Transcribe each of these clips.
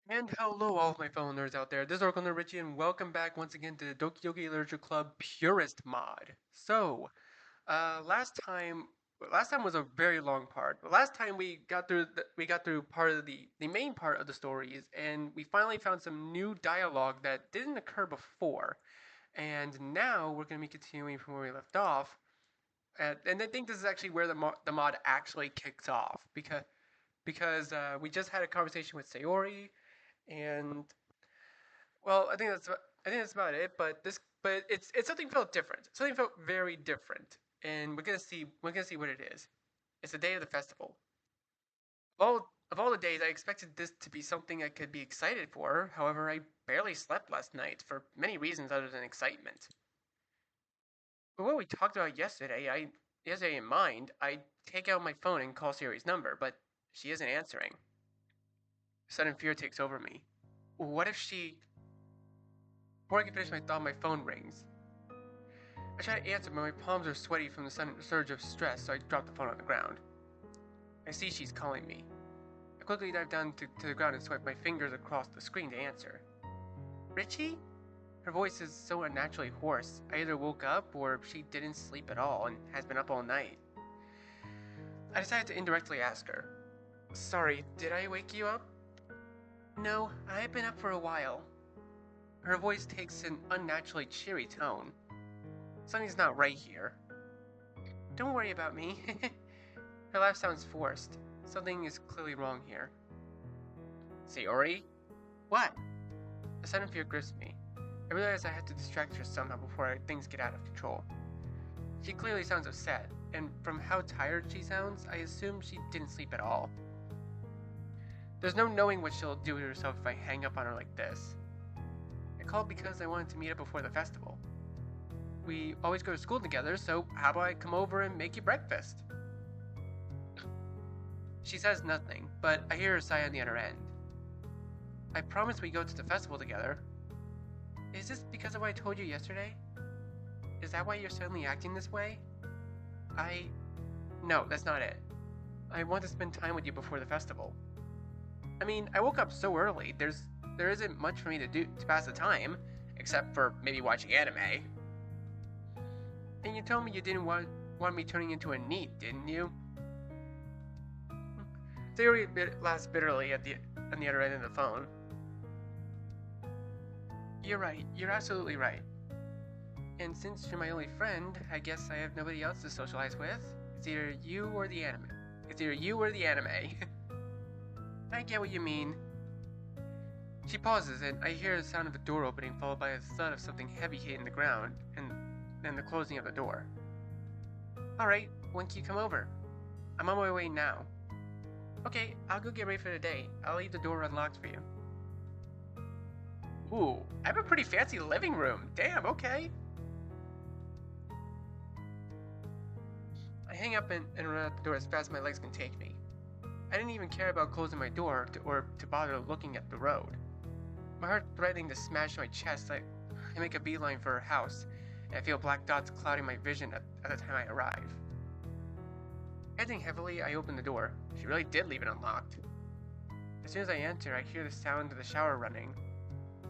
And hello, all of my fellow nerds out there. This is Oracle Nerd Richie, and welcome back once again to the Doki Doki Literature Club Purist mod. Last time was a very long part. Last time we got through part of the main part of the stories, and we finally found some new dialogue that didn't occur before. And now we're going to be continuing from where we left off. And I think this is actually where the mod actually kicks off because we just had a conversation with Sayori and well, I think that's about it. But it's something felt different. Something felt very different, and we're gonna see what it is. It's the day of the festival. Of all the days, I expected this to be something I could be excited for. However, I barely slept last night for many reasons other than excitement. But what we talked about yesterday in mind, I take out my phone and call Siri's number, but she isn't answering. Sudden fear takes over me. What if she? Before I can finish my thought, my phone rings. I try to answer, but my palms are sweaty from the sudden surge of stress, so I drop the phone on the ground. I see she's calling me. I quickly dive down to the ground and swipe my fingers across the screen to answer. Richie? Her voice is so unnaturally hoarse. I either woke up or she didn't sleep at all and has been up all night. I decided to indirectly ask her. Sorry, did I wake you up? No, I've been up for a while. Her voice takes an unnaturally cheery tone. Something's not right here. Don't worry about me. Her laugh sounds forced. Something is clearly wrong here. Sayori? What? A sudden fear grips me. I realize I have to distract her somehow before things get out of control. She clearly sounds upset, and from how tired she sounds, I assume she didn't sleep at all. There's no knowing what she'll do to herself if I hang up on her like this. I called because I wanted to meet up before the festival. We always go to school together, so how about I come over and make you breakfast? She says nothing, but I hear her sigh on the other end. I promised we'd go to the festival together. Is this because of what I told you yesterday? Is that why you're suddenly acting this way? No, that's not it. I want to spend time with you before the festival. I mean, I woke up so early, there isn't much for me to do to pass the time, except for maybe watching anime. And you told me you didn't want me turning into a NEET, didn't you? Theory laughs bitterly on the other end of the phone. You're right. You're absolutely right. And since you're my only friend, I guess I have nobody else to socialize with. It's either you or the anime. It's either you or the anime. I get what you mean. She pauses, and I hear the sound of a door opening, followed by a thud of something heavy hitting the ground, and then the closing of the door. Alright, when can you come over? I'm on my way now. Okay, I'll go get ready for the day. I'll leave the door unlocked for you. Ooh, I have a pretty fancy living room. Damn, okay. I hang up and run out the door as fast as my legs can take me. I didn't even care about closing my door or to bother looking at the road. My heart threatening to smash my chest, I make a beeline for her house, and I feel black dots clouding my vision at the time I arrive. Panting heavily, I open the door. She really did leave it unlocked. As soon as I enter, I hear the sound of the shower running.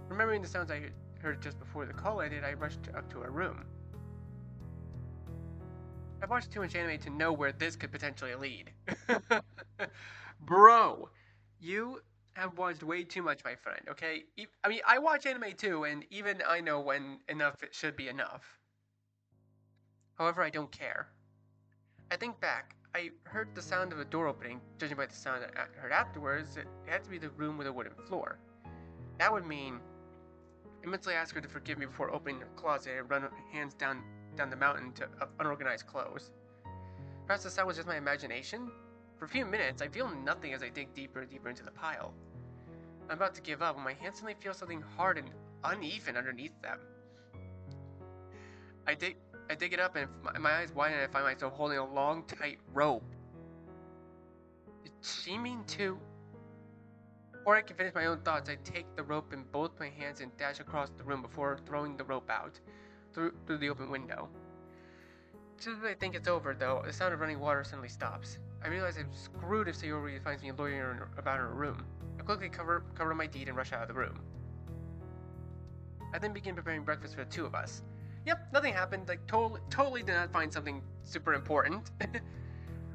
Remembering the sounds I heard just before the call ended, I rushed up to her room. I've watched too much anime to know where this could potentially lead. Bro, you have watched way too much, my friend, okay? I mean, I watch anime too, and even I know when enough it should be enough. However, I don't care. I think back. I heard the sound of a door opening. Judging by the sound I heard afterwards, it had to be the room with a wooden floor. That would mean I mentally ask her to forgive me before opening her closet and run hands down the mountain of unorganized clothes. Perhaps the sound was just my imagination? For a few minutes, I feel nothing as I dig deeper and deeper into the pile. I'm about to give up when my hands suddenly feel something hard and uneven underneath them. I dig it up, and my eyes widen, and I find myself holding a long, tight rope. Did she mean to? Before I can finish my own thoughts, I take the rope in both my hands and dash across the room before throwing the rope out through the open window. Just as I think it's over, though, the sound of running water suddenly stops. I realize I'm screwed if Sayori finds me loitering about her room. I quickly cover up my deed and rush out of the room. I then began preparing breakfast for the two of us. Yep, nothing happened. Like, totally did not find something super important.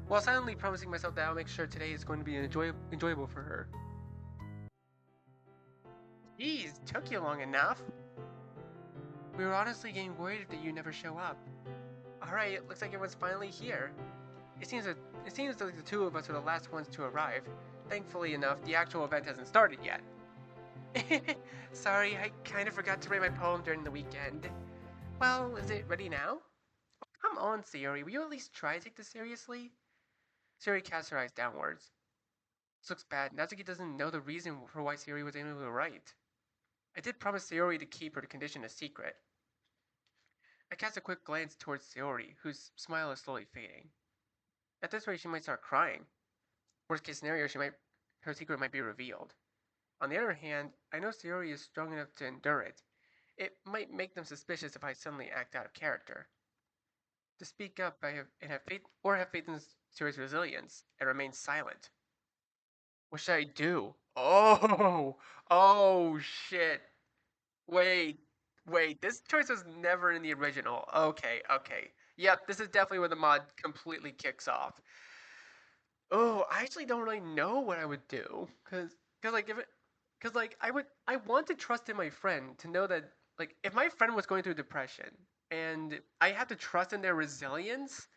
While silently promising myself that I'll make sure today is going to be enjoyable for her. Geez, took you long enough. We were honestly getting worried that you never show up. Alright, it looks like everyone's finally here. It seems like the two of us are the last ones to arrive. Thankfully enough, the actual event hasn't started yet. Sorry, I kind of forgot to write my poem during the weekend. Well, is it ready now? Come on, Sayori, will you at least try to take this seriously? Sayori casts her eyes downwards. This looks bad. Natsuki doesn't know the reason for why Sayori was able to write. I did promise Sayori to keep her condition a secret. I cast a quick glance towards Sayori, whose smile is slowly fading. At this rate, she might start crying. Worst case scenario, her secret might be revealed. On the other hand, I know Sayori is strong enough to endure it. It might make them suspicious if I suddenly act out of character. To speak up, have faith in Sayori's resilience, and remain silent. What should I do? Oh shit. Wait, this choice was never in the original. Okay. Yep, this is definitely where the mod completely kicks off. Oh, I actually don't really know what I would do, I want to trust in my friend to know that, like, if my friend was going through depression and I have to trust in their resilience,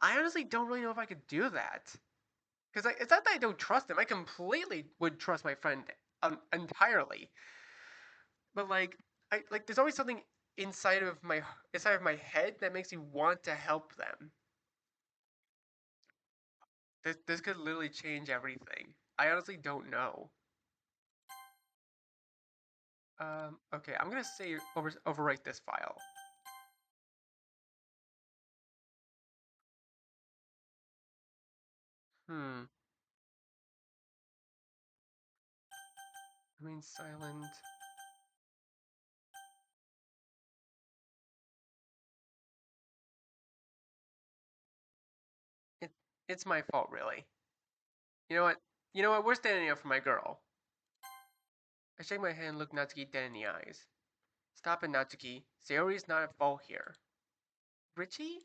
I honestly don't really know if I could do that. Because it's not that I don't trust them. I completely would trust my friend entirely. But there's always something inside of my head that makes me want to help them. This could literally change everything. I honestly don't know. Okay, I'm gonna say overwrite this file. Remain silent. It's my fault, really. You know what? We're standing up for my girl. I shake my head and look Natsuki dead in the eyes. Stop it, Natsuki. Sayori's not at fault here. Richie?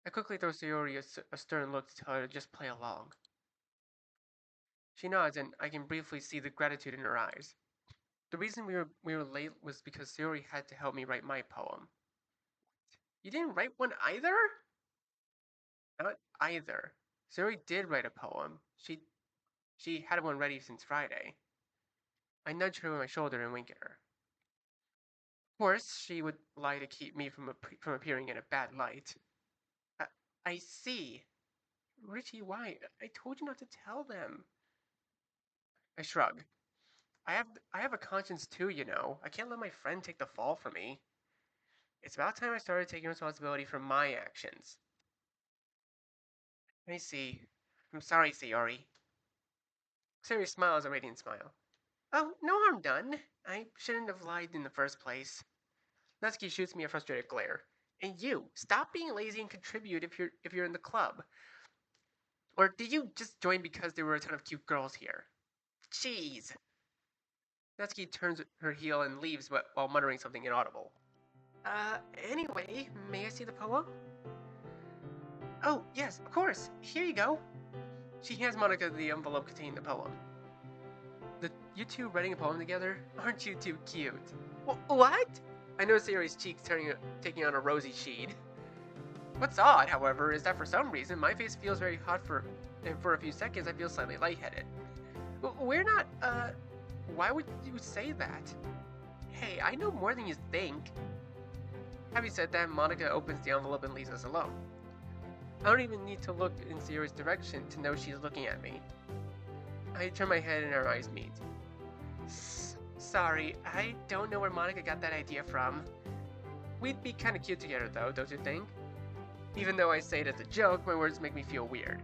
I quickly throw Sayori a stern look to tell her to just play along. She nods, and I can briefly see the gratitude in her eyes. The reason we were late was because Sayori had to help me write my poem. You didn't write one either? Not either. Sayori did write a poem. She had one ready since Friday. I nudge her with my shoulder and wink at her. Of course, she would lie to keep me from appearing in a bad light. I see. Richie, why? I told you not to tell them. I shrug. I have a conscience too, you know. I can't let my friend take the fall for me. It's about time I started taking responsibility for my actions. I see. I'm sorry, Sayori. Sayori smiles a radiant smile. Oh, no harm done. I shouldn't have lied in the first place. Natsuki shoots me a frustrated glare. And you, stop being lazy and contribute if you're in the club. Or did you just join because there were a ton of cute girls here? Jeez. Natsuki turns her heel and leaves while muttering something inaudible. Anyway, may I see the poem? Oh, yes, of course. Here you go. She hands Monica the envelope containing the poem. You two writing a poem together? Aren't you two cute? What? I notice Sayori's cheeks taking on a rosy shade. What's odd, however, is that for some reason my face feels very hot and for a few seconds I feel slightly lightheaded. We're not, why would you say that? Hey, I know more than you think. Having said that, Monica opens the envelope and leaves us alone. I don't even need to look in Sayori's direction to know she's looking at me. I turn my head and our eyes meet. Sorry, I don't know where Monica got that idea from. We'd be kinda cute together though, don't you think? Even though I say it as a joke, my words make me feel weird.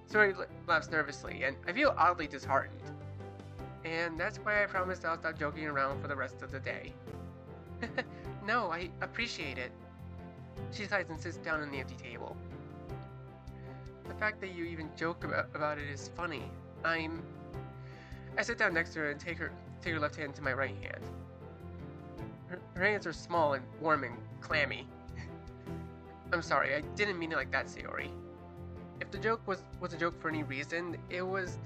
Sayori laughs nervously, and I feel oddly disheartened. And that's why I promised I'll stop joking around for the rest of the day. No, I appreciate it. She sighs and sits down on the empty table. The fact that you even joke about it is funny. I'm I sit down next to her and take her left hand to my right hand. Her hands are small and warm and clammy. I'm sorry, I didn't mean it like that, Sayori. If the joke was a joke for any reason, it was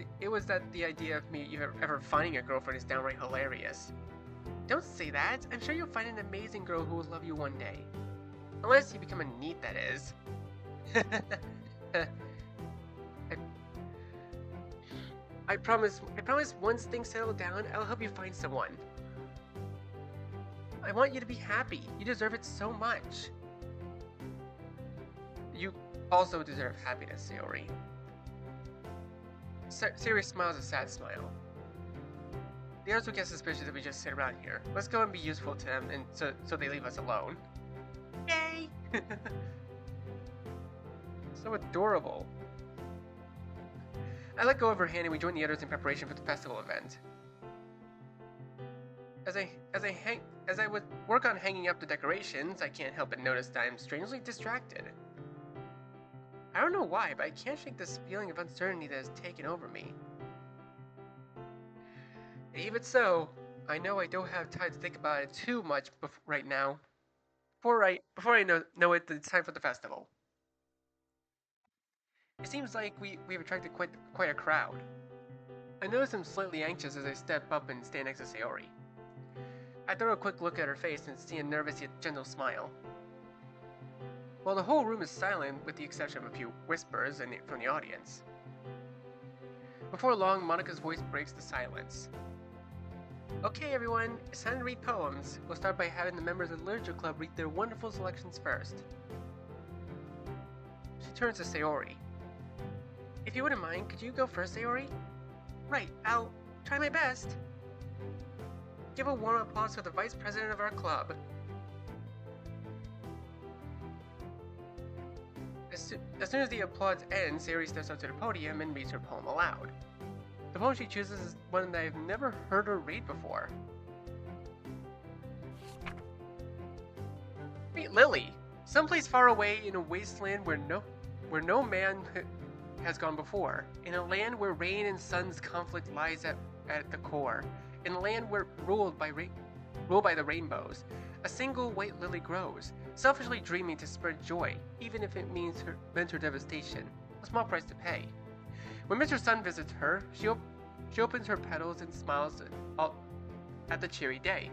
that the idea of me ever finding a girlfriend is downright hilarious. Don't say that. I'm sure you'll find an amazing girl who will love you one day. Unless you become a NEET, that is. I promise once things settle down, I'll help you find someone. I want you to be happy. You deserve it so much. You also deserve happiness, Sayori. Sayori smiles a sad smile. The others will get suspicious if we just sit around here. Let's go and be useful to them, and so they leave us alone. Yay! So adorable. I let go of her hand and we join the others in preparation for the festival event. As I would work on hanging up the decorations, I can't help but notice that I'm strangely distracted. I don't know why, but I can't shake this feeling of uncertainty that has taken over me. Even so, I know I don't have time to think about it too much right now. Before I know it, it's time for the festival. It seems like we've attracted quite a crowd. I notice I'm slightly anxious as I step up and stand next to Sayori. I throw a quick look at her face and see a nervous yet gentle smile. While the whole room is silent with the exception of a few whispers from the audience. Before long, Monika's voice breaks the silence. Okay everyone, it's time to read poems. We'll start by having the members of the Literature Club read their wonderful selections first. She turns to Sayori. If you wouldn't mind, could you go first, Sayori? Right, I'll try my best. Give a warm applause to the Vice President of our club. As soon as the applause ends, Sayori steps up to the podium and reads her poem aloud. The poem she chooses is one that I've never heard her read before. Meet Lily, someplace far away in a wasteland where no man has gone before, in a land where rain and sun's conflict lies at the core, in a land where ruled by the rainbows, a single white lily grows, selfishly dreaming to spread joy, even if it means mental devastation, a small price to pay. When Mr. Sun visits her, she opens her petals and smiles at the cheery day.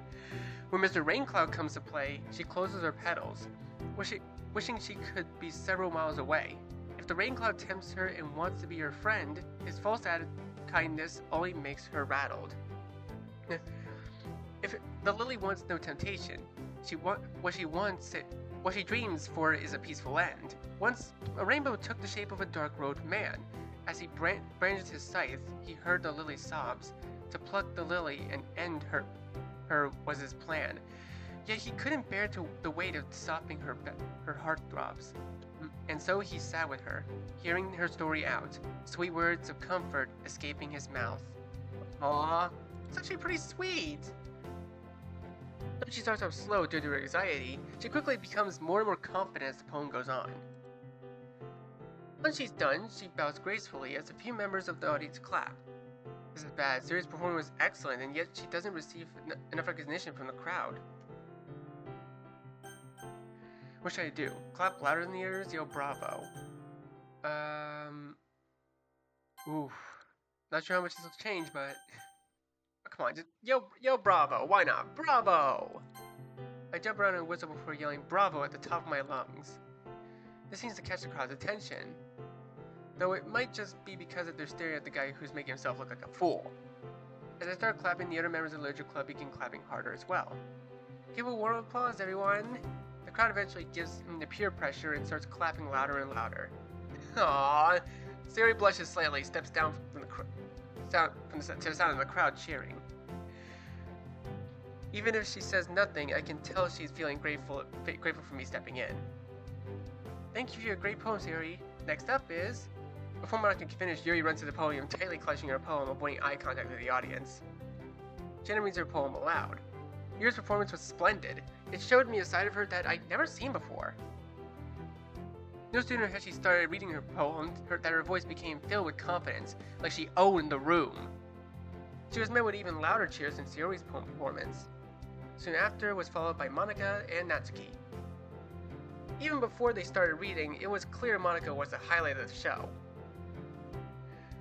When Mr. Raincloud comes to play, she closes her petals, wishing she could be several miles away. If the Raincloud tempts her and wants to be her friend, his false kindness only makes her rattled. If the lily wants no temptation, what she dreams for is a peaceful end. Once, a rainbow took the shape of a dark-robed man. As he brandished his scythe, he heard the lily's sobs. To pluck the lily and end her was his plan. Yet he couldn't bear the weight of stopping her heartthrobs. And so he sat with her, hearing her story out, sweet words of comfort escaping his mouth. Aww, it's actually pretty sweet. Though she starts off slow due to her anxiety, she quickly becomes more and more confident as the poem goes on. When she's done, she bows gracefully as a few members of the audience clap. This is bad. Sayori's performance was excellent, and yet she doesn't receive enough recognition from the crowd. What should I do? Clap louder than the others? Yell bravo. Oof. Not sure how much this will change, but... Come on, just yell bravo. Why not? Bravo! I jump around and whistle before yelling bravo at the top of my lungs. This seems to catch the crowd's attention. Though it might just be because they're staring at the guy who's making himself look like a fool. As I start clapping, the other members of the Literature Club begin clapping harder as well. Give a warm applause, everyone! The crowd eventually gives in the peer pressure and starts clapping louder and louder. Aww! Sayori blushes slightly, steps down to the sound of the crowd cheering. Even if she says nothing, I can tell she's feeling grateful for me stepping in. Thank you for your great poem, Sayori. Next up is... Before Monica can finish, Yuri runs to the podium, tightly clutching her poem, avoiding eye contact with the audience. Jenna reads her poem aloud. Yuri's performance was splendid. It showed me a side of her that I'd never seen before. No sooner had she started reading her poem that her voice became filled with confidence, like she owned the room. She was met with even louder cheers than Sayori's poem performance. Soon after was followed by Monica and Natsuki. Even before they started reading, it was clear Monica was the highlight of the show.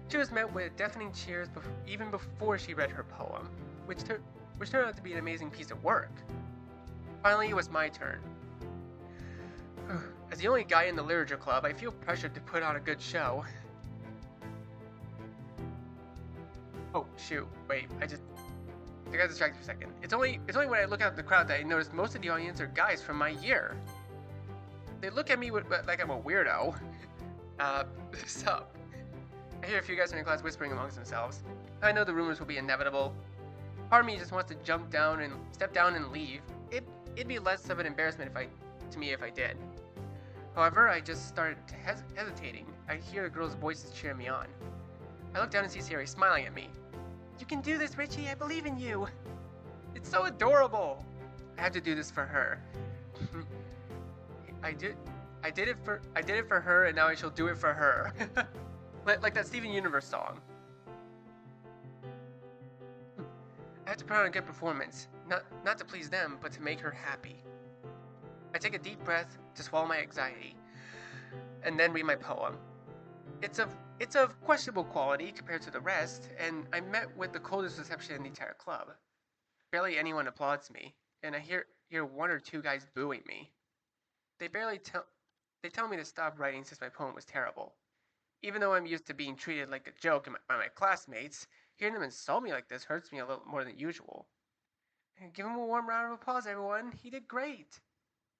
She was met with deafening cheers even before she read her poem, which turned out to be an amazing piece of work. Finally, it was my turn. As the only guy in the literature club, I feel pressured to put on a good show. Oh, shoot, wait, I got distracted for a second. It's only when I look out at the crowd that I notice most of the audience are guys from my year. They look at me like I'm a weirdo. What's up? I hear a few guys in the class whispering amongst themselves. I know the rumors will be inevitable. Part of me just wants to step down and leave. It'd be less of an embarrassment to me if I did. However, I just started hesitating. I hear the girls' voices cheering me on. I look down and see Sayori smiling at me. "You can do this, Richie. I believe in you." It's so adorable. I have to do this for her. I did it for her, and now I shall do it for her. like that Steven Universe song. I have to put on a good performance, not to please them, but to make her happy. I take a deep breath to swallow my anxiety, and then read my poem. It's of questionable quality compared to the rest, and I'm met with the coldest reception in the entire club. Barely anyone applauds me, and I hear one or two guys booing me. They tell me to stop writing since my poem was terrible. Even though I'm used to being treated like a joke by my classmates, hearing them insult me like this hurts me a little more than usual. Give him a warm round of applause, everyone. He did great.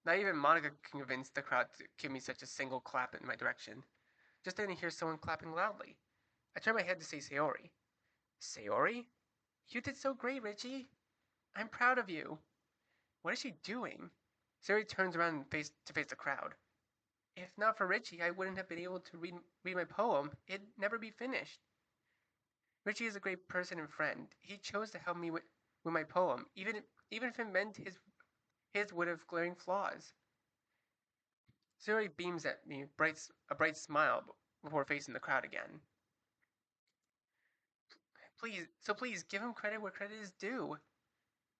Not even Monica convinced the crowd to give me such a single clap in my direction. Just then I hear someone clapping loudly. I turn my head to see Sayori. Sayori? You did so great, Richie. I'm proud of you. What is she doing? Sayori turns around and face the crowd. If not for Richie, I wouldn't have been able to read my poem. It'd never be finished. Richie is a great person and friend. He chose to help me with my poem, even if it meant his would have glaring flaws. Sayori beams at me, a bright smile before facing the crowd again. Please give him credit where credit is due.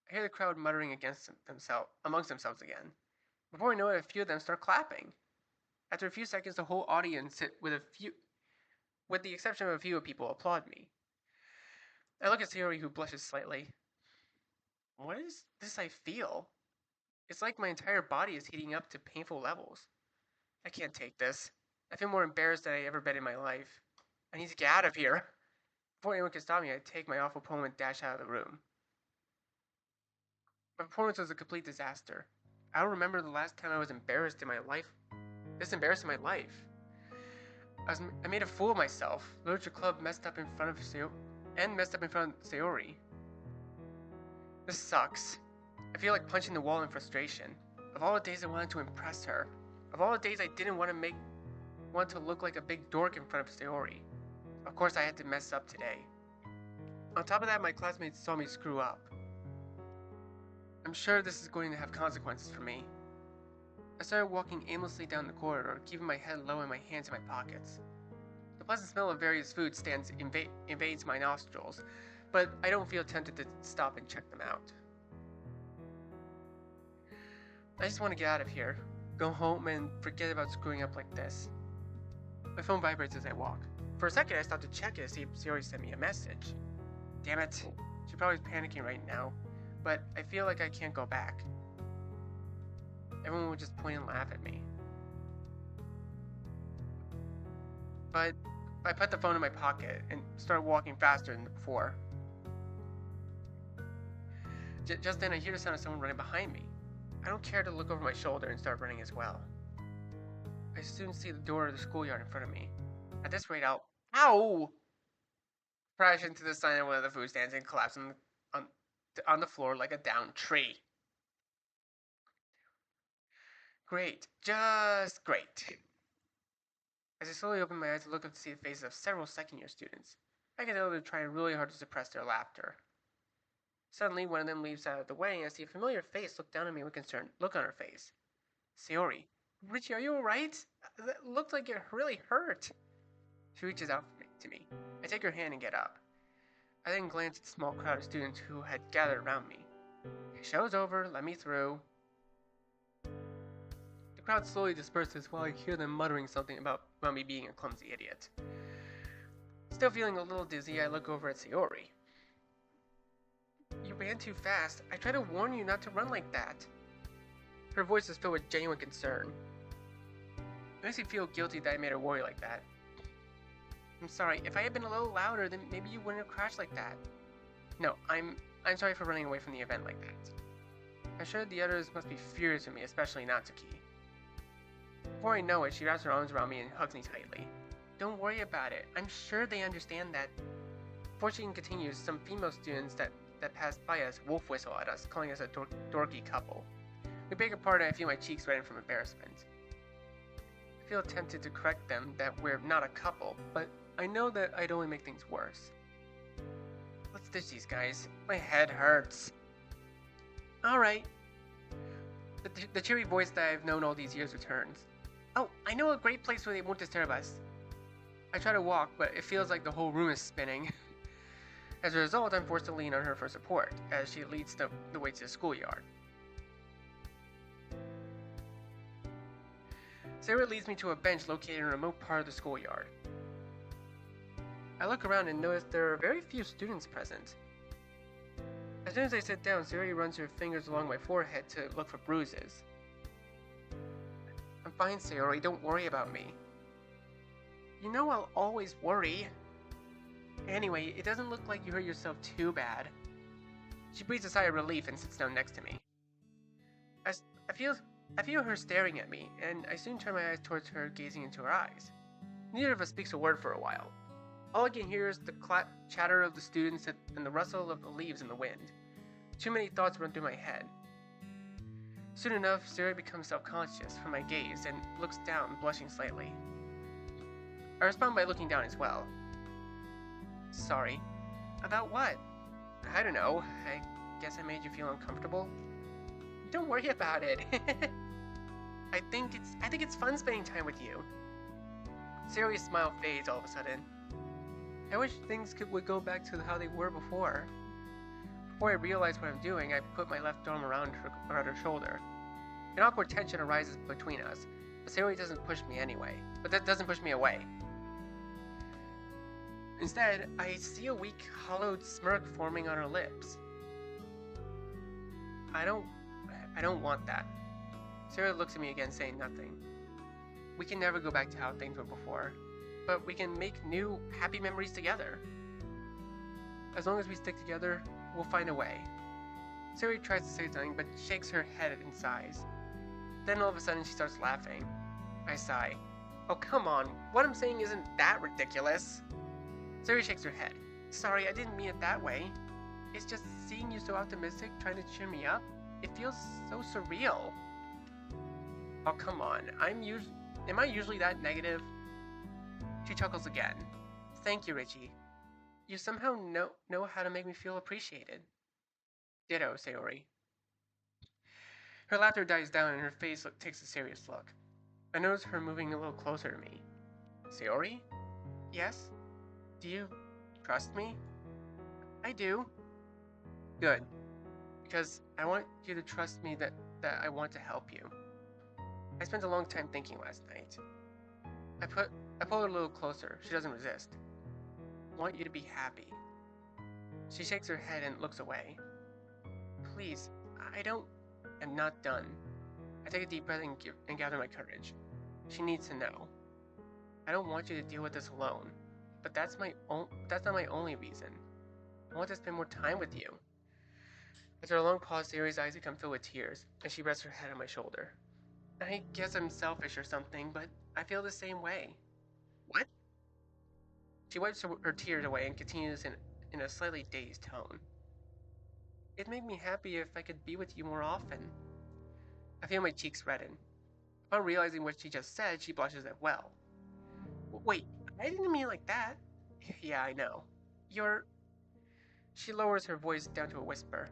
I hear the crowd muttering amongst themselves again. Before I know it, a few of them start clapping. After a few seconds, the whole audience, with the exception of a few people, applaud me. I look at Sayori, who blushes slightly. What is this I feel? It's like my entire body is heating up to painful levels. I can't take this. I feel more embarrassed than I ever been in my life. I need to get out of here. Before anyone can stop me, I take my awful poem and dash out of the room. My performance was a complete disaster. I don't remember the last time I was embarrassed in my life. This embarrassed in my life. I made a fool of myself. Literature Club messed up in front of Sayori. This sucks. I feel like punching the wall in frustration. Of all the days I wanted to impress her, of all the days I didn't want to look like a big dork in front of Sayori. Of course I had to mess up today. On top of that, my classmates saw me screw up. I'm sure this is going to have consequences for me. I started walking aimlessly down the corridor, keeping my head low and my hands in my pockets. The pleasant smell of various food stands invades my nostrils, but I don't feel tempted to stop and check them out. I just want to get out of here, go home, and forget about screwing up like this. My phone vibrates as I walk. For a second, I stop to check it to see if Sayori sent me a message. Damn it, she's probably panicking right now, but I feel like I can't go back. Everyone would just point and laugh at me. But I put the phone in my pocket and started walking faster than before. Just then I hear the sound of someone running behind me. I don't care to look over my shoulder and start running as well. I soon see the door of the schoolyard in front of me. At this rate, I'll crash into the sign of one of the food stands and collapse on the floor like a downed tree. Great, just great. As I slowly open my eyes, I look up to see the faces of several second-year students. I can tell they're trying really hard to suppress their laughter. Suddenly, one of them leaps out of the way, and I see a familiar face look down at me with a concerned look on her face. Sayori. Richie, are you alright? That looked like it really hurt. She reaches out to me. I take her hand and get up. I then glanced at the small crowd of students who had gathered around me. Show's over, let me through. The crowd slowly disperses while I hear them muttering something about me being a clumsy idiot. Still feeling a little dizzy, I look over at Sayori. You ran too fast. I tried to warn you not to run like that. Her voice is filled with genuine concern. It makes me feel guilty that I made her worry like that. I'm sorry, if I had been a little louder, then maybe you wouldn't have crashed like that. No, I'm sorry for running away from the event like that. I'm sure the others must be furious with me, especially Natsuki. Before I know it, she wraps her arms around me and hugs me tightly. Don't worry about it. I'm sure they understand that. Before she continues, some female students that passed by us wolf whistle at us, calling us a dorky couple. We beg her pardon and I feel my cheeks redden from embarrassment. I feel tempted to correct them that we're not a couple, but I know that I'd only make things worse. Let's ditch these guys. My head hurts. Alright. The cheery voice that I've known all these years returns. Oh, I know a great place where they won't disturb us. I try to walk, but it feels like the whole room is spinning. As a result, I'm forced to lean on her for support, as she leads the way to the schoolyard. Sarah leads me to a bench located in a remote part of the schoolyard. I look around and notice there are very few students present. As soon as I sit down, Sarah runs her fingers along my forehead to look for bruises. I'm fine, Sayori, don't worry about me. You know I'll always worry. Anyway, it doesn't look like you hurt yourself too bad. She breathes a sigh of relief and sits down next to me. I feel her staring at me, and I soon turn my eyes towards her, gazing into her eyes. Neither of us speaks a word for a while. All I can hear is the chatter of the students and the rustle of the leaves in the wind. Too many thoughts run through my head. Soon enough, Sarah becomes self-conscious from my gaze and looks down, blushing slightly. I respond by looking down as well. Sorry. About what? I don't know. I guess I made you feel uncomfortable. Don't worry about it. I think it's fun spending time with you. Sarah's smile fades all of a sudden. I wish things would go back to how they were before. Before I realize what I'm doing, I put my left arm around her shoulder. An awkward tension arises between us, but Sarah doesn't push me anyway. But that doesn't push me away. Instead, I see a weak, hollowed smirk forming on her lips. I don't want that. Sarah looks at me again, saying nothing. We can never go back to how things were before, but we can make new, happy memories together. As long as we stick together, we'll find a way. Sarah tries to say something, but shakes her head and sighs. Then all of a sudden, she starts laughing. I sigh. Oh, come on. What I'm saying isn't that ridiculous. Sarah shakes her head. Sorry, I didn't mean it that way. It's just seeing you so optimistic, trying to cheer me up. It feels so surreal. Oh, come on. Am I usually that negative? She chuckles again. Thank you, Richie. You somehow know how to make me feel appreciated. Ditto, Sayori. Her laughter dies down and her face takes a serious look. I notice her moving a little closer to me. Sayori? Yes? Do you trust me? I do. Good. Because I want you to trust me that I want to help you. I spent a long time thinking last night. I pull her a little closer. She doesn't resist. I want you to be happy. She shakes her head and looks away. Please, I'm not done. I take a deep breath and gather my courage. She needs to know. I don't want you to deal with this alone, but that's not my only reason. I want to spend more time with you. After a long pause, Sayori's eyes become filled with tears, and she rests her head on my shoulder. I guess I'm selfish or something, but I feel the same way. What? She wipes her tears away and continues in a slightly dazed tone. It'd make me happy if I could be with you more often. I feel my cheeks redden. Upon realizing what she just said, she blushes as well. Wait, I didn't mean it like that. Yeah, I know. She lowers her voice down to a whisper.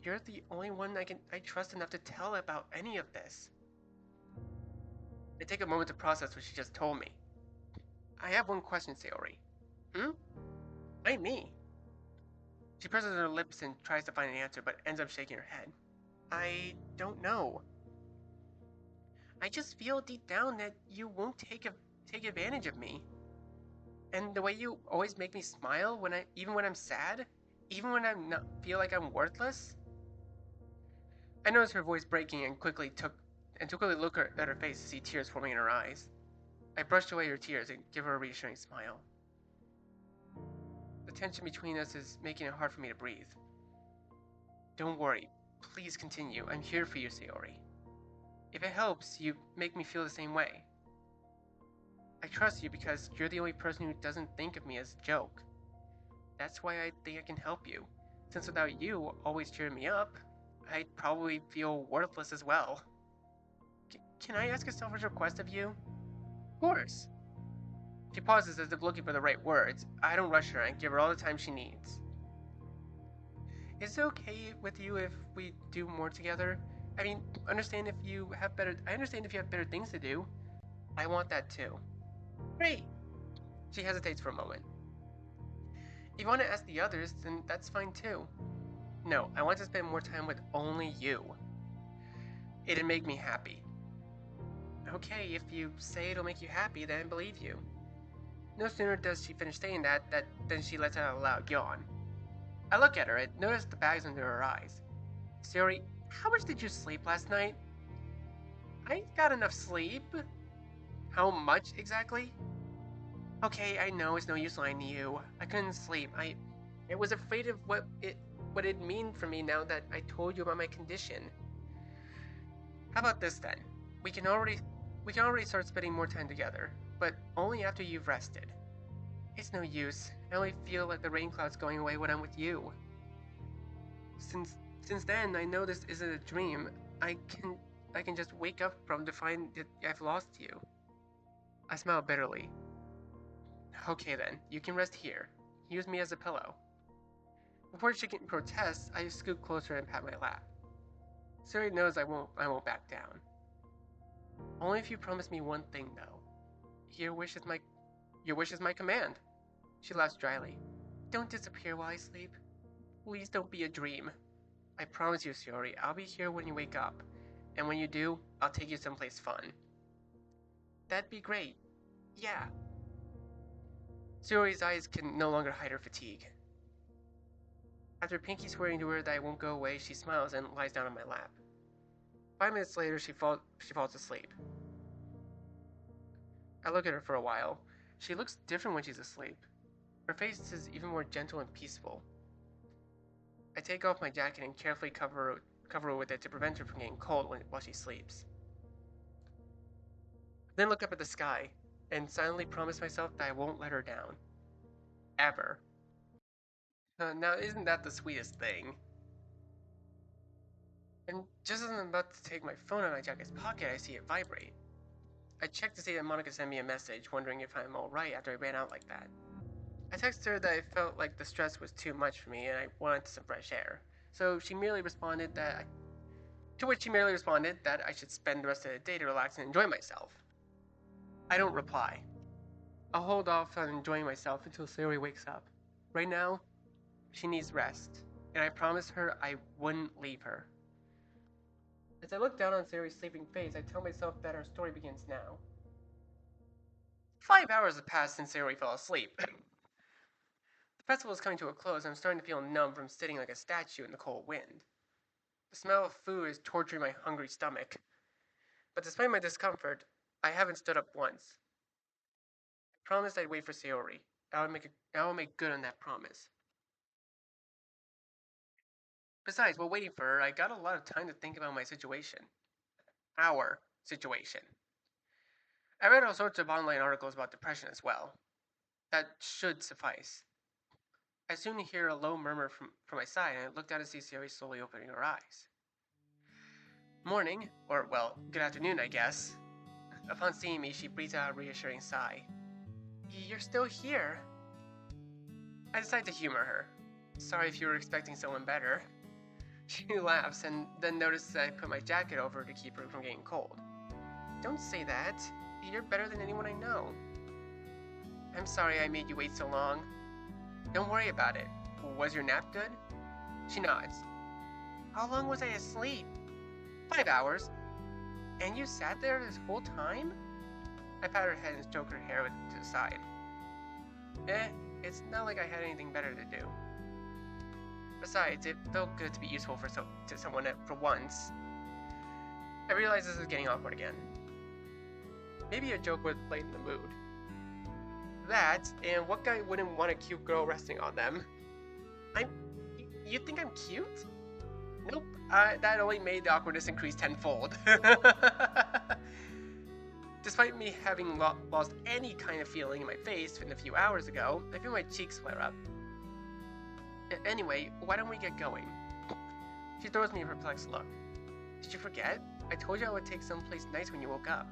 You're the only one I trust enough to tell about any of this. I take a moment to process what she just told me. I have one question, Sayori. Why me? She presses her lips and tries to find an answer, but ends up shaking her head. I don't know. I just feel deep down that you won't take advantage of me. And the way you always make me smile even when I'm sad, even when I not feel like I'm worthless. I noticed her voice breaking and quickly look at her face to see tears forming in her eyes. I brushed away her tears and give her a reassuring smile. The tension between us is making it hard for me to breathe. Don't worry. Please continue. I'm here for you, Sayori. If it helps, you make me feel the same way. I trust you because you're the only person who doesn't think of me as a joke. That's why I think I can help you. Since without you always cheering me up, I'd probably feel worthless as well. Can I ask a selfish request of you? Of course. She pauses as if looking for the right words. I don't rush her and give her all the time she needs. Is it okay with you if we do more together? I mean, I understand if you have better things to do. I want that too. Great. She hesitates for a moment. If you want to ask the others, then that's fine too. No, I want to spend more time with only you. It'd make me happy. Okay, if you say it'll make you happy, then I believe you. No sooner does she finish saying that than she lets out a loud yawn. I look at her and notice the bags under her eyes. Sayori, how much did you sleep last night? I got enough sleep. How much exactly? Okay, I know it's no use lying to you. I couldn't sleep. I was afraid of what it'd mean for me now that I told you about my condition. How about this then? We can already start spending more time together, but only after you've rested. It's no use. I only feel like the rain cloud's going away when I'm with you. Since then, I know this isn't a dream. I can just wake up from to find that I've lost you. I smile bitterly. Okay then, you can rest here. Use me as a pillow. Before she can protest, I scoot closer and pat my lap. Suri knows I won't back down. Only if you promise me one thing though. Your wish is my command. She laughs dryly. Don't disappear while I sleep. Please don't be a dream. I promise you, Sayori, I'll be here when you wake up. And when you do, I'll take you someplace fun. That'd be great. Yeah. Sayori's eyes can no longer hide her fatigue. After Pinky swearing to her that I won't go away, she smiles and lies down on my lap. 5 minutes later, she falls asleep. I look at her for a while. She looks different when she's asleep. Her face is even more gentle and peaceful. I take off my jacket and carefully cover her with it to prevent her from getting cold while she sleeps. Then look up at the sky and silently promise myself that I won't let her down. Ever. Now, isn't that the sweetest thing? And just as I'm about to take my phone out of my jacket's pocket, I see it vibrate. I check to see that Monica sent me a message, wondering if I'm alright after I ran out like that. I texted her that I felt like the stress was too much for me and I wanted some fresh air. To which she merely responded that I should spend the rest of the day to relax and enjoy myself. I don't reply. I'll hold off on enjoying myself until Sayori wakes up. Right now, she needs rest, and I promised her I wouldn't leave her. As I look down on Sayori's sleeping face, I tell myself that our story begins now. 5 hours have passed since Sayori fell asleep. The festival is coming to a close, and I'm starting to feel numb from sitting like a statue in the cold wind. The smell of food is torturing my hungry stomach. But despite my discomfort, I haven't stood up once. I promised I'd wait for Sayori. I will make good on that promise. Besides, while waiting for her, I got a lot of time to think about my situation. Our situation. I read all sorts of online articles about depression as well. That should suffice. I soon hear a low murmur from my side, and I looked out to see Sayori slowly opening her eyes. Morning, or well, good afternoon, I guess. Upon seeing me, she breathes out a reassuring sigh. You're still here. I decide to humor her. Sorry if you were expecting someone better. She laughs and then notices that I put my jacket over her to keep her from getting cold. Don't say that. You're better than anyone I know. I'm sorry I made you wait so long. Don't worry about it. Was your nap good? She nods. How long was I asleep? 5 hours. And you sat there this whole time? I pat her head and stroke her hair to the side. It's not like I had anything better to do. Besides, it felt good to be useful to someone for once. I realize this is getting awkward again. Maybe a joke would lighten the mood. That, and what guy wouldn't want a cute girl resting on them? You think I'm cute? Nope, that only made the awkwardness increase tenfold. Despite me having lost any kind of feeling in my face a few hours ago, I feel my cheeks flare up. Anyway, why don't we get going? She throws me a perplexed look. Did you forget? I told you I would take someplace nice when you woke up.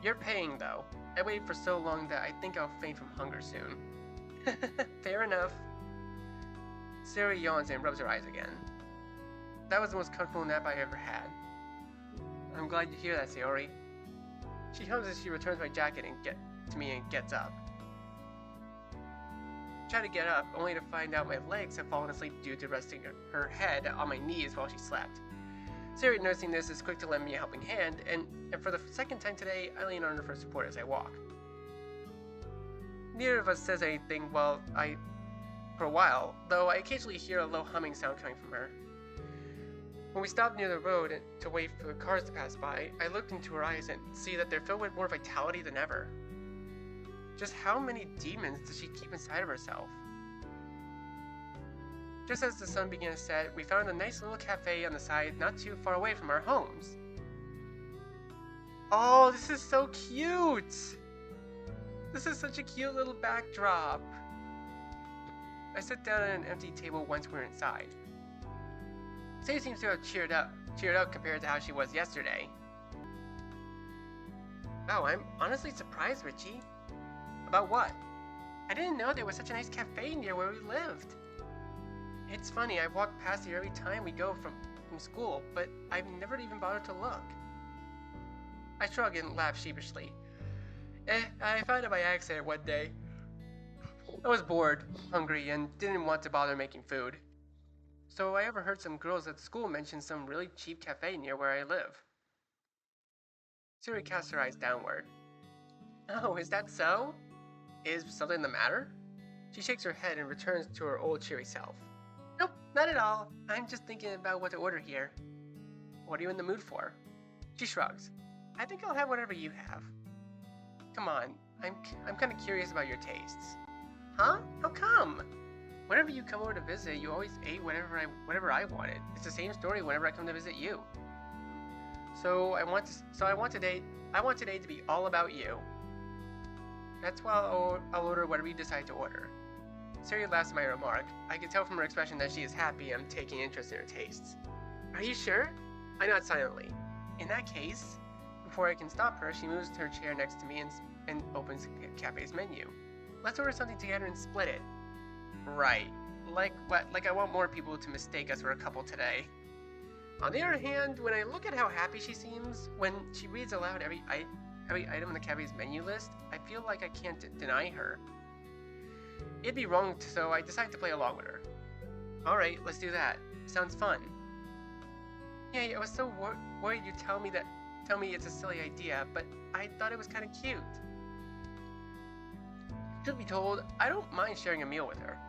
You're paying, though. I waited for so long that I think I'll faint from hunger soon. Fair enough. Sarah yawns and rubs her eyes again. That was the most comfortable nap I ever had. I'm glad you hear that, Sayori. She hums as she returns my jacket to me and gets up. I try to get up, only to find out my legs have fallen asleep due to resting her head on my knees while she slept. Sayori, noticing this, is quick to lend me a helping hand, and for the second time today, I lean on her for support as I walk. Neither of us says anything for a while, though I occasionally hear a low humming sound coming from her. When we stop near the road to wait for the cars to pass by, I look into her eyes and see that they're filled with more vitality than ever. Just how many demons does she keep inside of herself? Just as the sun began to set, we found a nice little cafe on the side not too far away from our homes. Oh, this is so cute! This is such a cute little backdrop. I sit down at an empty table once we're inside. Sadie seems to have cheered up compared to how she was yesterday. Oh, I'm honestly surprised, Richie. About what? I didn't know there was such a nice cafe near where we lived. It's funny, I walk past here every time we go from school, but I've never even bothered to look. I shrug and laugh sheepishly. I found it by accident one day. I was bored, hungry, and didn't want to bother making food. So I overheard some girls at school mention some really cheap cafe near where I live. Siri casts her eyes downward. Oh, is that so? Is something the matter? She shakes her head and returns to her old cheery self. Nope, not at all. I'm just thinking about what to order here. What are you in the mood for? She shrugs. I think I'll have whatever you have. Come on, I'm kind of curious about your tastes. Huh? How come? Whenever you come over to visit, you always ate whatever I wanted. It's the same story whenever I come to visit you. So I want today to be all about you. That's why I'll order whatever you decide to order. Siri laughs at my remark. I can tell from her expression that she is happy I'm taking interest in her tastes. Are you sure? I nod silently. In that case, before I can stop her, she moves to her chair next to me and opens the cafe's menu. Let's order something together and split it. Right. Like what? Like I want more people to mistake us for a couple today. On the other hand, when I look at how happy she seems when she reads aloud every item in the cafe's menu list, I feel like I can't deny her. It'd be wrong, so I decide to play along with her. Alright, let's do that. Sounds fun. Yeah, I was so worried you'd tell me it's a silly idea, but I thought it was kind of cute. Truth be told, I don't mind sharing a meal with her.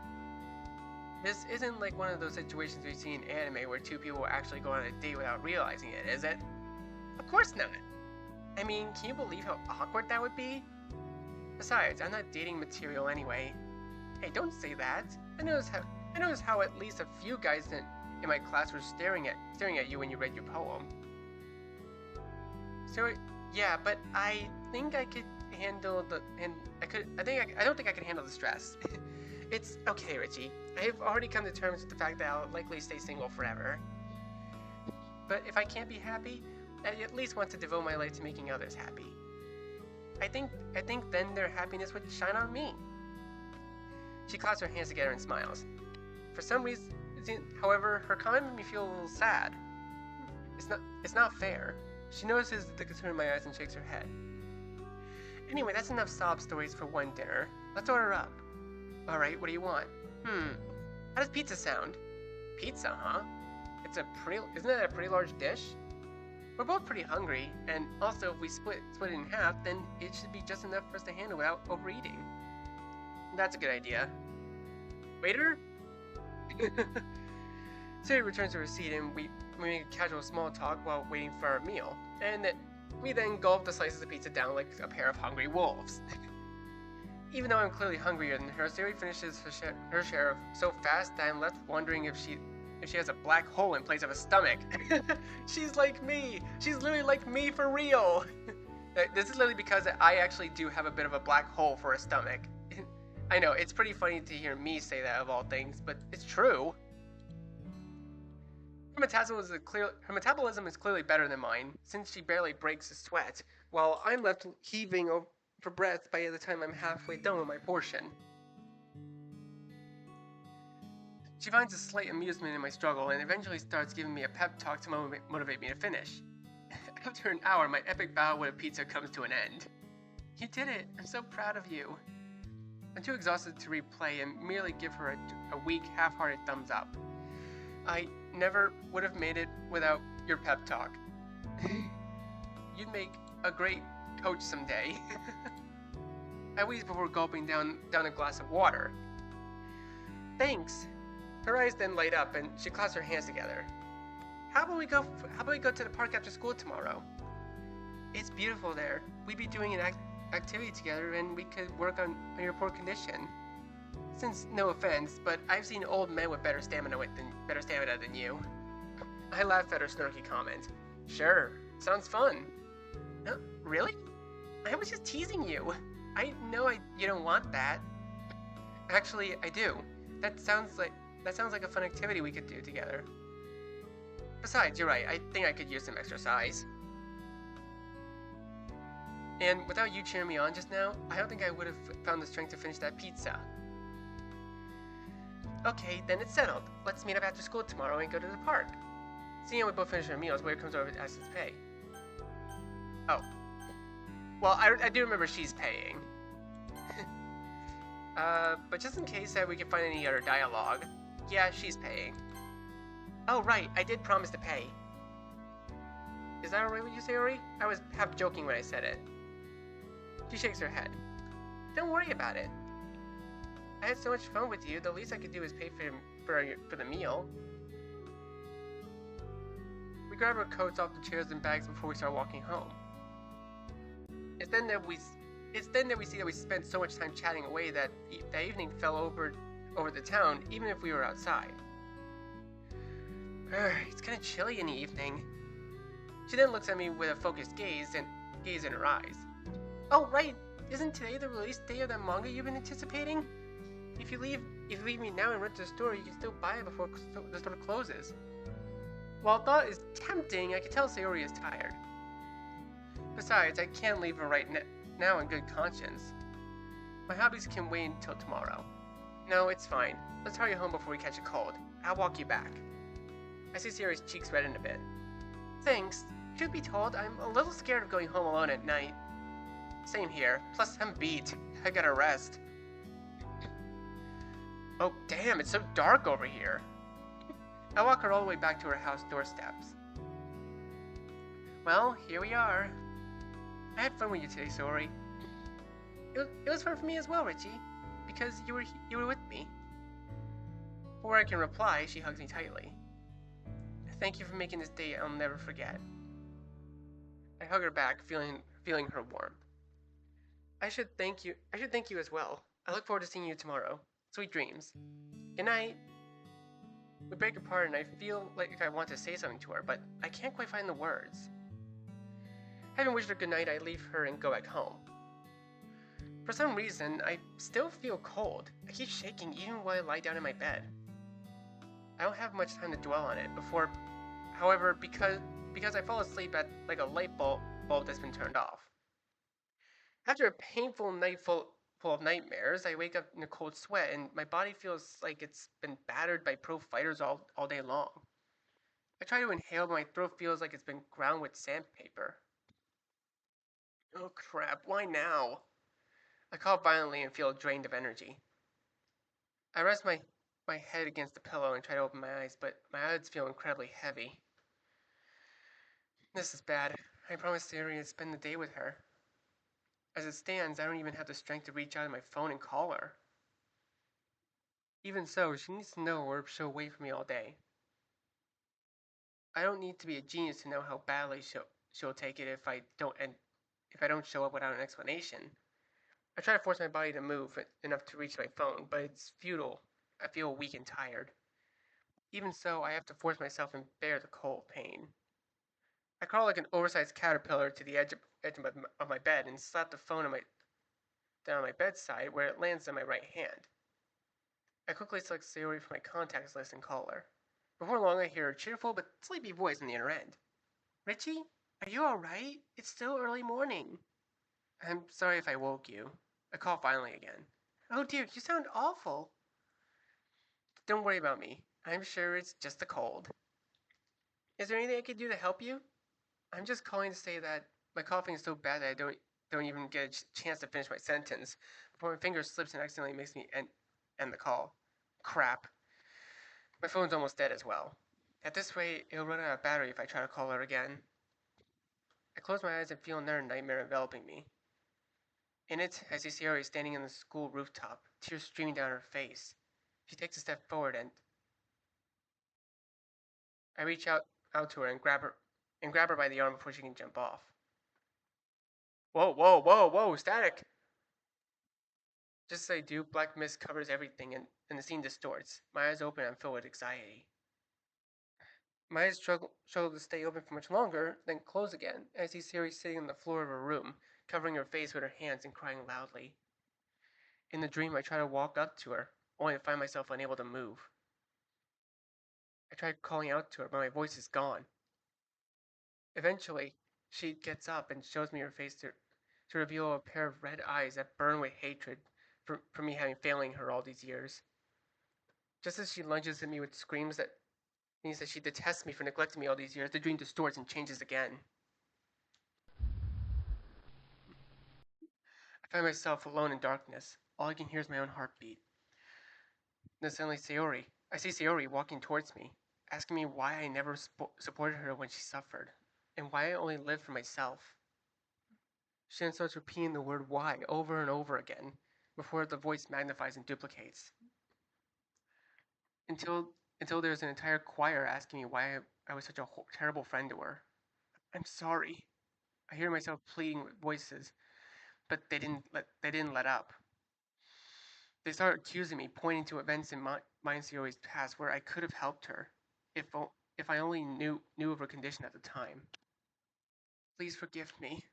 This isn't like one of those situations we see in anime where two people actually go on a date without realizing it, is it? Of course not. I mean, can you believe how awkward that would be? Besides, I'm not dating material anyway. Hey, don't say that. I noticed how at least a few guys in my class were staring at you when you read your poem. So yeah, but I think I could handle I don't think I can handle the stress. It's okay, Richie. I've already come to terms with the fact that I'll likely stay single forever. But if I can't be happy, I at least want to devote my life to making others happy. I think then their happiness would shine on me. She clasps her hands together and smiles. For some reason, however, her comment made me feel a little sad. It's not fair. She notices the concern in my eyes and shakes her head. Anyway, that's enough sob stories for one dinner. Let's order up. Alright, what do you want? Hmm. How does pizza sound? Pizza, huh? Isn't that a pretty large dish? We're both pretty hungry, and also if we split it in half, then it should be just enough for us to handle without overeating. That's a good idea. Waiter? Siri returns to her seat, and we make a casual small talk while waiting for our meal. And we then gulp the slices of pizza down like a pair of hungry wolves. Even though I'm clearly hungrier than her, Siri finishes her share so fast that I'm left wondering if she has a black hole in place of a stomach. She's like me. She's literally like me for real. This is literally because I actually do have a bit of a black hole for a stomach. I know, it's pretty funny to hear me say that of all things, but it's true. Her metabolism is clearly better than mine, since she barely breaks a sweat, while I'm left heaving for breath by the time I'm halfway done with my portion. She finds a slight amusement in my struggle and eventually starts giving me a pep talk to motivate me to finish. After an hour, my epic battle with a pizza comes to an end. You did it! I'm so proud of you. I'm too exhausted to replay and merely give her a weak, half-hearted thumbs up. I never would have made it without your pep talk. You'd make a great coach someday. I wheeze before gulping down a glass of water. Thanks. Her eyes then light up and she clasps her hands together. How about we go to the park after school tomorrow? It's beautiful there. We'd be doing an activity together and we could work on your poor condition. Since, no offense, but I've seen old men with better stamina than you. I laugh at her snarky comment. Sure, sounds fun. Really? I was just teasing you. I know you don't want that. Actually, I do. That sounds like a fun activity we could do together. Besides, you're right. I think I could use some exercise. And without you cheering me on just now, I don't think I would have found the strength to finish that pizza. Okay, then it's settled. Let's meet up after school tomorrow and go to the park. Seeing how we both finish our meals, Waiter comes over to ask us to pay. Oh. Well, I do remember she's paying. But just in case that we can find any other dialogue, yeah, she's paying. Oh, right, I did promise to pay. Is that alright with you, Sayori? I was half joking when I said it. She shakes her head. Don't worry about it. I had so much fun with you, the least I could do is pay for the meal. We grab our coats off the chairs and bags before we start walking home. It's then that we see that we spent so much time chatting away that that evening fell over the town, even if we were outside. It's kind of chilly in the evening. She then looks at me with a focused gaze in her eyes. Oh right, isn't today the release day of that manga you've been anticipating? If you leave me now and run to the store, you can still buy it before the store closes. While thought is tempting, I can tell Sayori is tired. Besides, I can't leave her right now in good conscience. My hobbies can wait until tomorrow. No, it's fine. Let's hurry home before we catch a cold. I'll walk you back. I see Sayori's cheeks redden a bit. Thanks. Truth be told, I'm a little scared of going home alone at night. Same here. Plus, I'm beat. I gotta rest. Oh, damn, it's so dark over here. I walk her all the way back to her house doorsteps. Well, here we are. I had fun with you today, Sayori. It was fun for me as well, Richie, because you were with me. Before I can reply, she hugs me tightly. Thank you for making this day I'll never forget. I hug her back, feeling her warmth. I should thank you as well. I look forward to seeing you tomorrow. Sweet dreams. Good night. We break apart and I feel like I want to say something to her, but I can't quite find the words. Having wished her good night, I leave her and go back home. For some reason, I still feel cold. I keep shaking even while I lie down in my bed. I don't have much time to dwell on it however, because I fall asleep at like a light bulb that's been turned off. After a painful night full of nightmares, I wake up in a cold sweat and my body feels like it's been battered by pro fighters all day long. I try to inhale, but my throat feels like it's been ground with sandpaper. Oh crap, why now? I cough violently and feel drained of energy. I rest my my head against the pillow and try to open my eyes, but my eyelids feel incredibly heavy. This is bad. I promised Sayori I'd spend the day with her. As it stands, I don't even have the strength to reach out on my phone and call her. Even so, she needs to know or she'll wait for me all day. I don't need to be a genius to know how badly she'll take it if I don't show up without an explanation. I try to force my body to move enough to reach my phone, but it's futile. I feel weak and tired. Even so, I have to force myself and bear the cold pain. I crawl like an oversized caterpillar to the edge of my bed and slap the phone down on my bedside where it lands on my right hand. I quickly select Sayori from my contacts list and call her. Before long, I hear a cheerful but sleepy voice on the other end. Richie, are you alright? It's still early morning. I'm sorry if I woke you. I call finally again. Oh dear, you sound awful. Don't worry about me. I'm sure it's just a cold. Is there anything I could do to help you? I'm just calling to say that my coughing is so bad that I don't even get a chance to finish my sentence before my finger slips and accidentally makes me end the call. Crap. My phone's almost dead as well. At this rate, it'll run out of battery if I try to call her again. I close my eyes and feel another nightmare enveloping me. In it, I see Sierra standing on the school rooftop, tears streaming down her face. She takes a step forward and I reach out to her and grab her by the arm before she can jump off. Whoa, whoa, whoa, whoa, static! Just as I do, black mist covers everything and the scene distorts. My eyes open and I'm filled with anxiety. My eyes struggle to stay open for much longer, then close again. I see Siri sitting on the floor of her room, covering her face with her hands and crying loudly. In the dream, I try to walk up to her, only to find myself unable to move. I try calling out to her, but my voice is gone. Eventually, she gets up and shows me her face to reveal a pair of red eyes that burn with hatred for me having failing her all these years. Just as she lunges at me with screams that means that she detests me for neglecting me all these years, the dream distorts and changes again. I find myself alone in darkness. All I can hear is my own heartbeat. Then suddenly I see Sayori walking towards me, asking me why I never supported her when she suffered, and why I only lived for myself. She then starts repeating the word why over and over again, before the voice magnifies and duplicates. Until until there's an entire choir asking me why I was such a terrible friend to her. I'm sorry. I hear myself pleading with voices, but they didn't let up. They start accusing me, pointing to events in my and Sayori's past where I could have helped her, if if I only knew of her condition at the time. Please forgive me.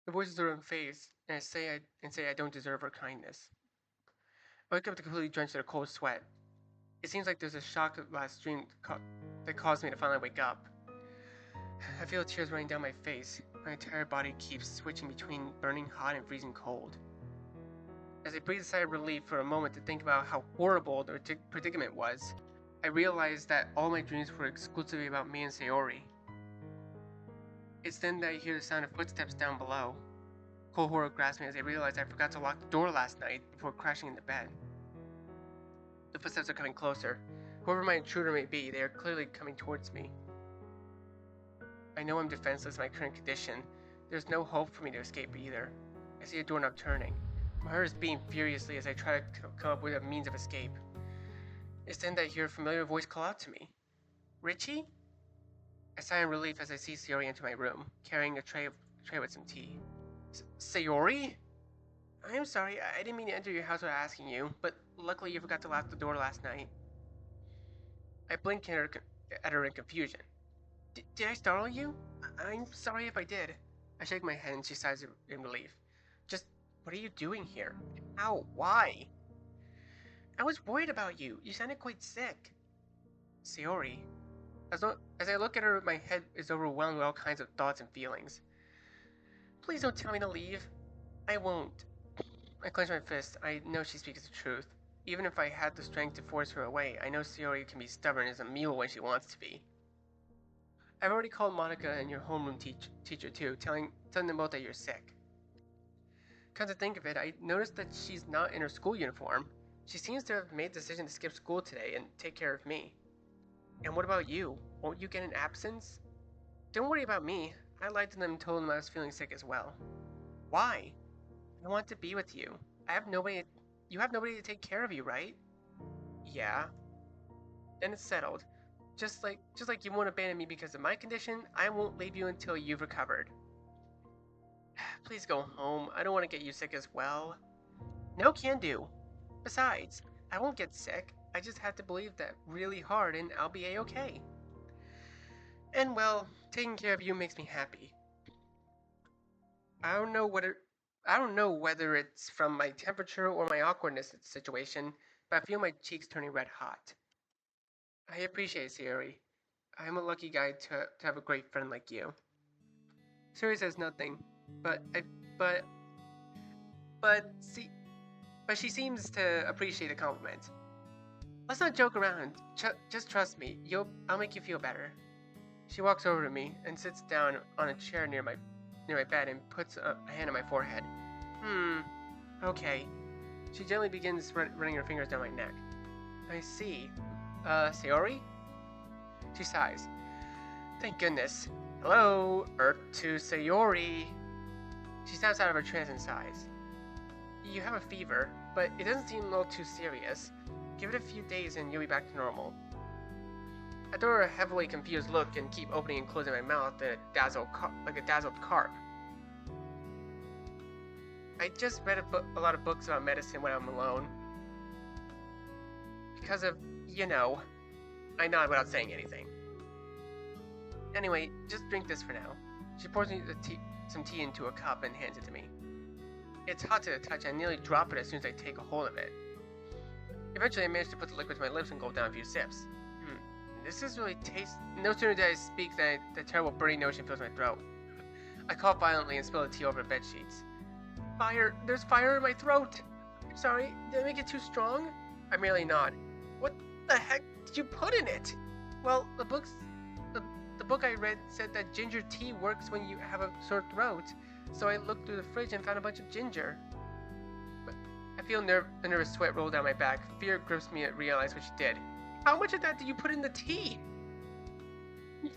The voices are unfazed, and say I don't deserve her kindness. I wake up completely drenched in a cold sweat. It seems like there's a shock of last dream that caused me to finally wake up. I feel tears running down my face. My entire body keeps switching between burning hot and freezing cold. As I breathe a sigh of relief for a moment to think about how horrible the predicament was, I realized that all my dreams were exclusively about me and Sayori. It's then that I hear the sound of footsteps down below. Cold horror grasps me as I realize I forgot to lock the door last night before crashing into bed. The footsteps are coming closer. Whoever my intruder may be, they are clearly coming towards me. I know I'm defenseless in my current condition. There's no hope for me to escape either. I see a doorknob turning. My heart is beating furiously as I try to come up with a means of escape. It's then that I hear a familiar voice call out to me. Richie? I sigh in relief as I see Sayori enter my room, carrying a tray with some tea. Sayori? I'm sorry, I didn't mean to enter your house without asking you, but luckily you forgot to lock the door last night. I blink at her in confusion. Did I startle you? I'm sorry if I did. I shake my head and she sighs in relief. Just, what are you doing here? Ow, why? I was worried about you. You sounded quite sick. Sayori. As I look at her, my head is overwhelmed with all kinds of thoughts and feelings. Please don't tell me to leave. I won't. I clench my fist. I know she speaks the truth. Even if I had the strength to force her away, I know Sayori can be stubborn as a mule when she wants to be. I've already called Monica and your homeroom teacher too, telling them both that you're sick. Come to think of it, I noticed that she's not in her school uniform. She seems to have made the decision to skip school today and take care of me. And what about you? Won't you get an absence? Don't worry about me. I lied to them and told them I was feeling sick as well. Why? I want to be with you. I have nobody. You have nobody to take care of you, right? Yeah. Then it's settled. Just like you won't abandon me because of my condition, I won't leave you until you've recovered. Please go home. I don't want to get you sick as well. No can do. Besides, I won't get sick. I just have to believe that really hard and I'll be a-okay. And well, taking care of you makes me happy. I don't know whether I don't know whether it's from my temperature or my awkwardness situation, but I feel my cheeks turning red hot. I appreciate it, Sayori. I'm a lucky guy to have a great friend like you. Sayori says nothing, but I but but see but she seems to appreciate the compliment. Let's not joke around. Just trust me. I'll make you feel better. She walks over to me and sits down on a chair near my bed and puts a hand on my forehead. Hmm. Okay. She gently begins running her fingers down my neck. I see. Sayori? She sighs. Thank goodness. Hello, Earth to Sayori. She snaps out of her trance and sighs. You have a fever, but it doesn't seem a little too serious. Give it a few days and you'll be back to normal. I throw her a heavily confused look and keep opening and closing my mouth like a dazzled carp. I just read a lot of books about medicine when I'm alone. Because of, I nod without saying anything. Anyway, just drink this for now. She pours me some tea into a cup and hands it to me. It's hot to the touch and I nearly drop it as soon as I take a hold of it. Eventually I manage to put the liquid to my lips and gulp down a few sips. This is really tasty. No sooner did I speak than the terrible burning notion fills my throat. I cough violently and spill the tea over the bed sheets. Fire! There's fire in my throat! I'm sorry, did I make it too strong? I merely nod. What the heck did you put in it? Well, the book I read said that ginger tea works when you have a sore throat, so I looked through the fridge and found a bunch of ginger. But I feel a nervous sweat roll down my back. Fear grips me at realize what she did. How much of that did you put in the tea?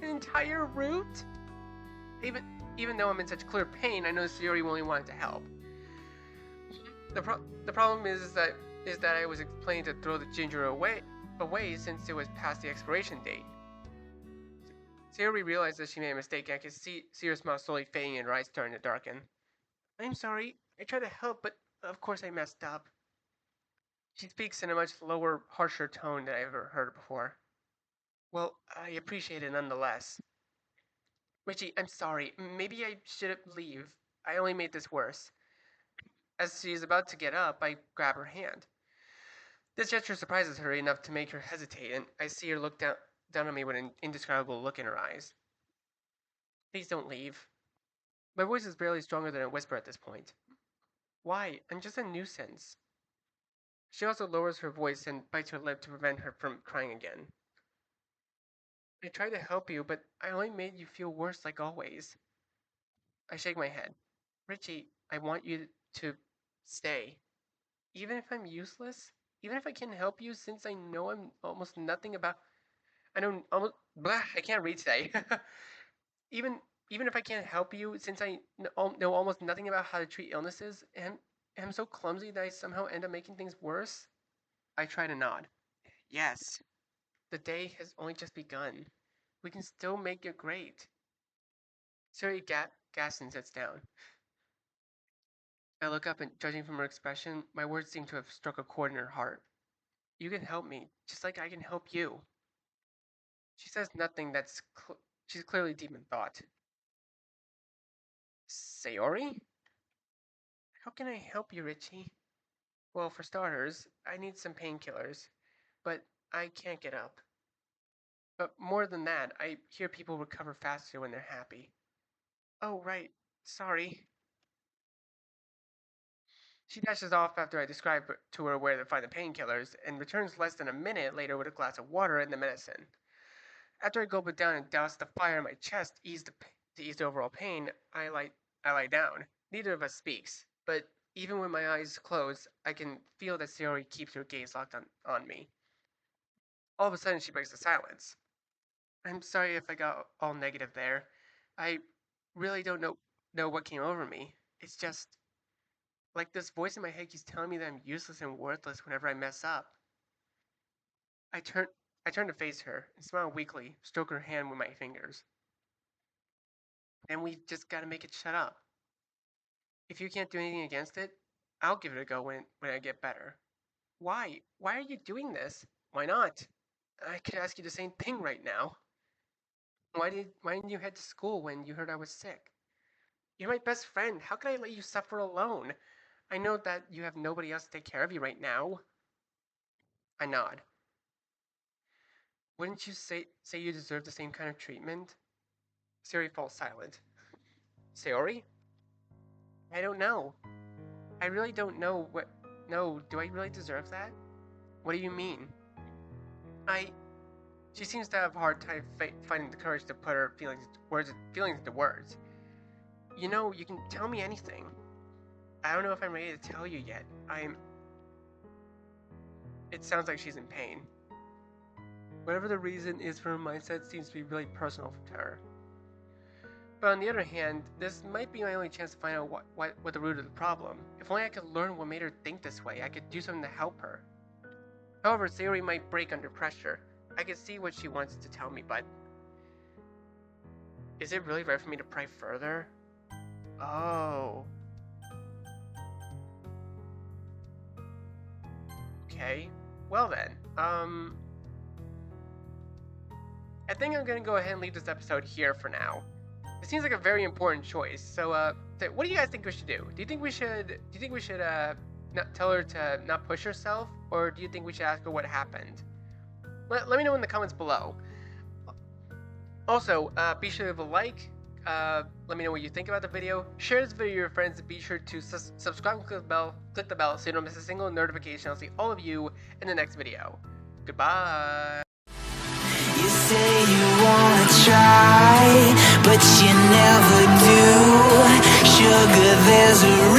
An entire root? Even though I'm in such clear pain, I know Sayori only wanted to help. The problem is that I was planning to throw the ginger away since it was past the expiration date. Sayori realized that she made a mistake, and I could see her smile slowly fading and her eyes starting to darken. I'm sorry. I tried to help, but of course I messed up. She speaks in a much lower, harsher tone than I've ever heard before. Well, I appreciate it nonetheless. Richie, I'm sorry. Maybe I shouldn't leave. I only made this worse. As she is about to get up, I grab her hand. This gesture surprises her enough to make her hesitate, and I see her look down on me with an indescribable look in her eyes. Please don't leave. My voice is barely stronger than a whisper at this point. Why? I'm just a nuisance. She also lowers her voice and bites her lip to prevent her from crying again. I tried to help you, but I only made you feel worse like always. I shake my head. Richie, I want you to stay. Even if I'm useless? Even if I can't help you since I know I'm almost nothing about. I know almost. Blah, I can't read today. even even if I can't help you since I know almost nothing about how to treat illnesses and am so clumsy that I somehow end up making things worse? I try to nod. Yes. The day has only just begun. We can still make it great. Suri gasps and sits down. I look up and, judging from her expression, my words seem to have struck a chord in her heart. You can help me, just like I can help you. She says nothing she's clearly deep in thought. Sayori? How can I help you, Richie? Well, for starters, I need some painkillers, but I can't get up. But more than that, I hear people recover faster when they're happy. Oh, right. Sorry. She dashes off after I describe to her where to find the painkillers and returns less than a minute later with a glass of water and the medicine. After I gulp it down and douse the fire in my chest to ease the overall pain, I lie down. Neither of us speaks, but Even when my eyes close, I can feel that Sayori keeps her gaze locked on me. All of a sudden, she breaks the silence. I'm sorry if I got all negative there. I really don't know what came over me. It's just like this voice in my head keeps telling me that I'm useless and worthless whenever I mess up. I turn I turn to face her and smile weakly, stroke her hand with my fingers. Then we just gotta make it shut up. If you can't do anything against it, I'll give it a go when I get better. Why? Why are you doing this? Why not? I could ask you the same thing right now. Why didn't you head to school when you heard I was sick? You're my best friend. How could I let you suffer alone? I know that you have nobody else to take care of you right now. I nod. Wouldn't you say you deserve the same kind of treatment? Sayori falls silent. Sayori? I don't know. I really don't know what. No, do I really deserve that? What do you mean? I. She seems to have a hard time finding the courage to put her feelings into words. You know, you can tell me anything. I don't know if I'm ready to tell you yet. It sounds like she's in pain. Whatever the reason is for her mindset seems to be really personal to her. But on the other hand, this might be my only chance to find out what the root of the problem. If only I could learn what made her think this way, I could do something to help her. However, Sayori might break under pressure. I can see what she wants to tell me, but... Is it really right for me to pry further? Oh. Okay. Well then, I think I'm gonna go ahead and leave this episode here for now. It seems like a very important choice. So, what do you guys think we should do? Do you think we should not tell her to not push herself, or do you think we should ask her what happened? Let me know in the comments below. Also, be sure to leave a like. Let me know what you think about the video. Share this video with your friends. Be sure to subscribe and click the bell so you don't miss a single notification. I'll see all of you in the next video. Goodbye. You say you wanna try, but you never do. Sugar, there's a